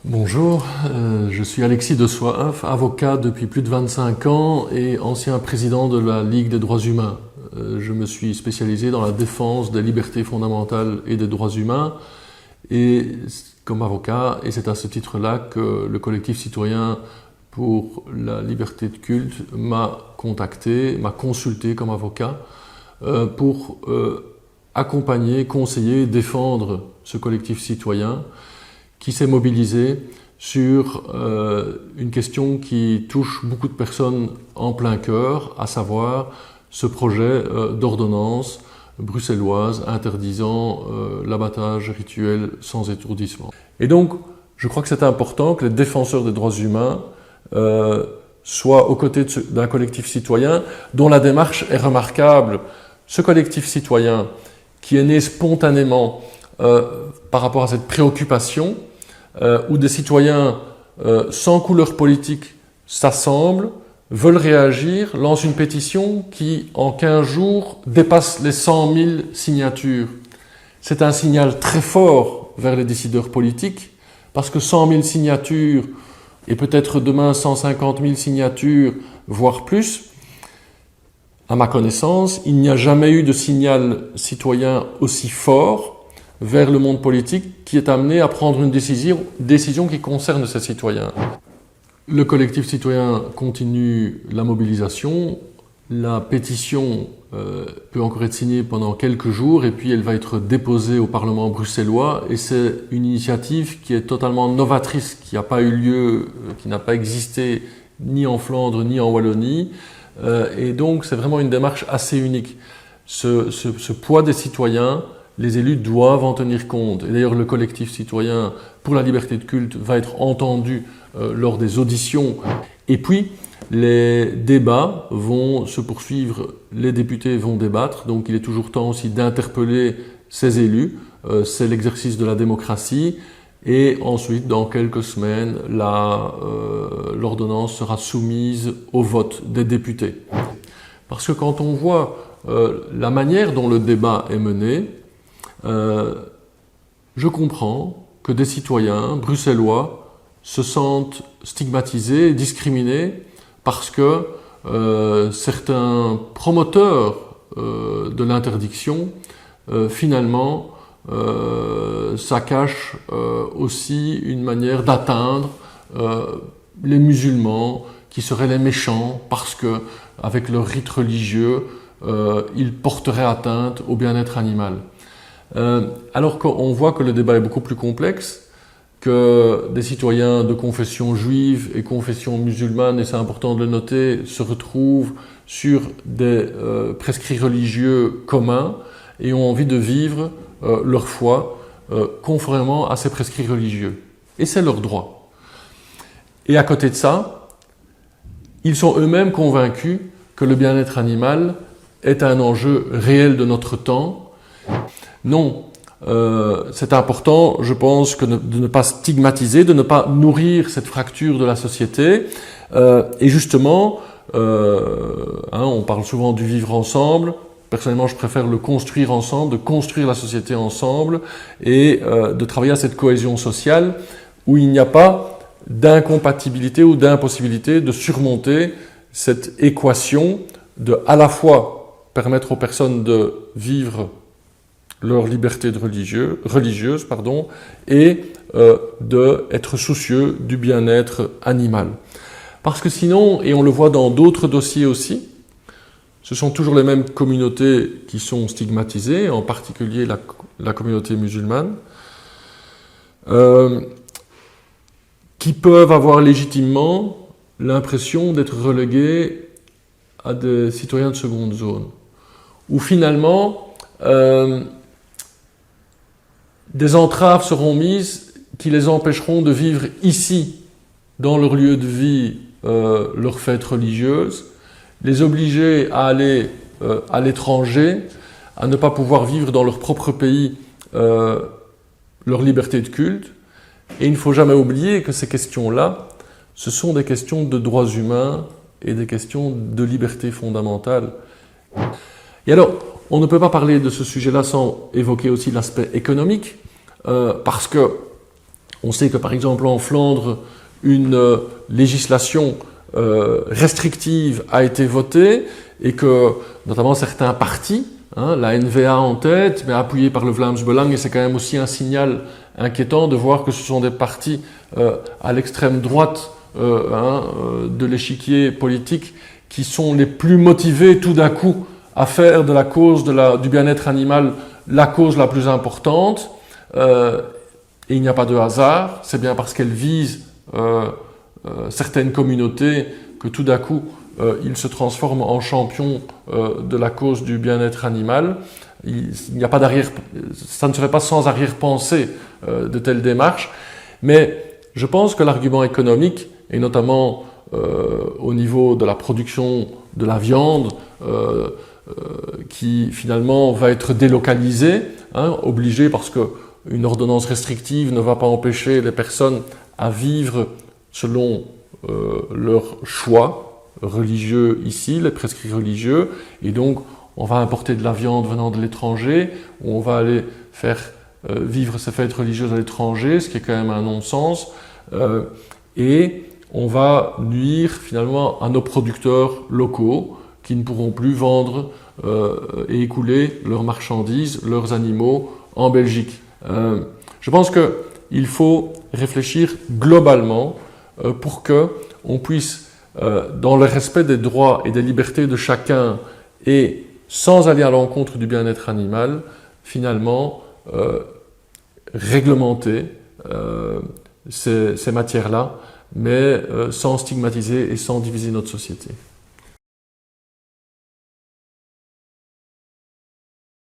Bonjour, je suis Alexis de Soif, avocat depuis plus de 25 ans et ancien président de la Ligue des droits humains. Je me suis spécialisé dans la défense des libertés fondamentales et des droits humains et comme avocat, et c'est à ce titre-là que le collectif citoyen pour la liberté de culte m'a contacté, m'a consulté comme avocat pour accompagner, conseiller, défendre ce collectif citoyen qui s'est mobilisé sur une question qui touche beaucoup de personnes en plein cœur, à savoir ce projet d'ordonnance bruxelloise interdisant l'abattage rituel sans étourdissement. Et donc, je crois que c'est important que les défenseurs des droits humains soient aux côtés d'un collectif citoyen dont la démarche est remarquable. Ce collectif citoyen qui est né spontanément par rapport à cette préoccupation, où des citoyens sans couleur politique s'assemblent, veulent réagir, lancent une pétition qui, en 15 jours, dépasse les 100 000 signatures. C'est un signal très fort vers les décideurs politiques, parce que 100 000 signatures, et peut-être demain 150 000 signatures, voire plus, à ma connaissance, il n'y a jamais eu de signal citoyen aussi fort vers le monde politique qui est amené à prendre une décision qui concerne ces citoyens. Le collectif citoyen continue la mobilisation. La pétition peut encore être signée pendant quelques jours et puis elle va être déposée au Parlement bruxellois et c'est une initiative qui est totalement novatrice, qui n'a pas eu lieu, qui n'a pas existé ni en Flandre ni en Wallonie et donc c'est vraiment une démarche assez unique. Ce poids des citoyens, les élus doivent en tenir compte. Et d'ailleurs, le collectif citoyen pour la liberté de culte va être entendu lors des auditions. Et puis, les débats vont se poursuivre, les députés vont débattre, donc il est toujours temps aussi d'interpeller ces élus. C'est l'exercice de la démocratie. Et ensuite, dans quelques semaines, l'ordonnance sera soumise au vote des députés. Parce que quand on voit la manière dont le débat est mené, je comprends que des citoyens bruxellois se sentent stigmatisés, discriminés parce que certains promoteurs de l'interdiction, finalement, ça cache aussi une manière d'atteindre les musulmans qui seraient les méchants parce que, avec leur rite religieux, ils porteraient atteinte au bien-être animal. Alors qu'on voit que le débat est beaucoup plus complexe, que des citoyens de confession juive et confession musulmane, et c'est important de le noter, se retrouvent sur des prescrits religieux communs et ont envie de vivre leur foi conformément à ces prescrits religieux. Et c'est leur droit. Et à côté de ça, ils sont eux-mêmes convaincus que le bien-être animal est un enjeu réel de notre temps. Non, c'est important, je pense, de ne pas stigmatiser, de ne pas nourrir cette fracture de la société. Et justement, on parle souvent du vivre ensemble. Personnellement, je préfère le construire ensemble, de construire la société ensemble et de travailler à cette cohésion sociale où il n'y a pas d'incompatibilité ou d'impossibilité de surmonter cette équation de à la fois permettre aux personnes de vivre leur liberté religieuse et d'être soucieux du bien-être animal. Parce que sinon, et on le voit dans d'autres dossiers aussi, ce sont toujours les mêmes communautés qui sont stigmatisées, en particulier la communauté musulmane, qui peuvent avoir légitimement l'impression d'être relégués à des citoyens de seconde zone, où finalement des entraves seront mises qui les empêcheront de vivre ici, dans leur lieu de vie, leur fête religieuse, les obliger à aller à l'étranger, à ne pas pouvoir vivre dans leur propre pays leur liberté de culte. Et il ne faut jamais oublier que ces questions-là, ce sont des questions de droits humains et des questions de liberté fondamentale. Et alors, on ne peut pas parler de ce sujet-là sans évoquer aussi l'aspect économique, parce que On sait que par exemple en Flandre, une législation restrictive a été votée et que notamment certains partis, la N-VA en tête, mais appuyé par le Vlaams Belang, et c'est quand même aussi un signal inquiétant de voir que ce sont des partis à l'extrême droite de l'échiquier politique qui sont les plus motivés tout d'un coup à faire de la cause du bien-être animal la cause la plus importante. Et il n'y a pas de hasard, c'est bien parce qu'elle vise certaines communautés que tout d'un coup ils se transforment en champions de la cause du bien-être animal. Il n'y a pas ça ne serait pas sans arrière-pensée de telles démarches, mais je pense que l'argument économique, et notamment au niveau de la production de la viande, qui finalement va être délocalisée, obligée parce qu'une ordonnance restrictive ne va pas empêcher les personnes à vivre selon leur choix religieux ici, les prescrits religieux, et donc on va importer de la viande venant de l'étranger, ou on va aller faire vivre ces fêtes religieuses à l'étranger, ce qui est quand même un non-sens, et on va nuire finalement à nos producteurs locaux qui ne pourront plus vendre et écouler leurs marchandises, leurs animaux en Belgique. Je pense qu'il faut réfléchir globalement pour qu'on puisse, dans le respect des droits et des libertés de chacun et sans aller à l'encontre du bien-être animal, finalement réglementer ces matières-là, mais sans stigmatiser et sans diviser notre société.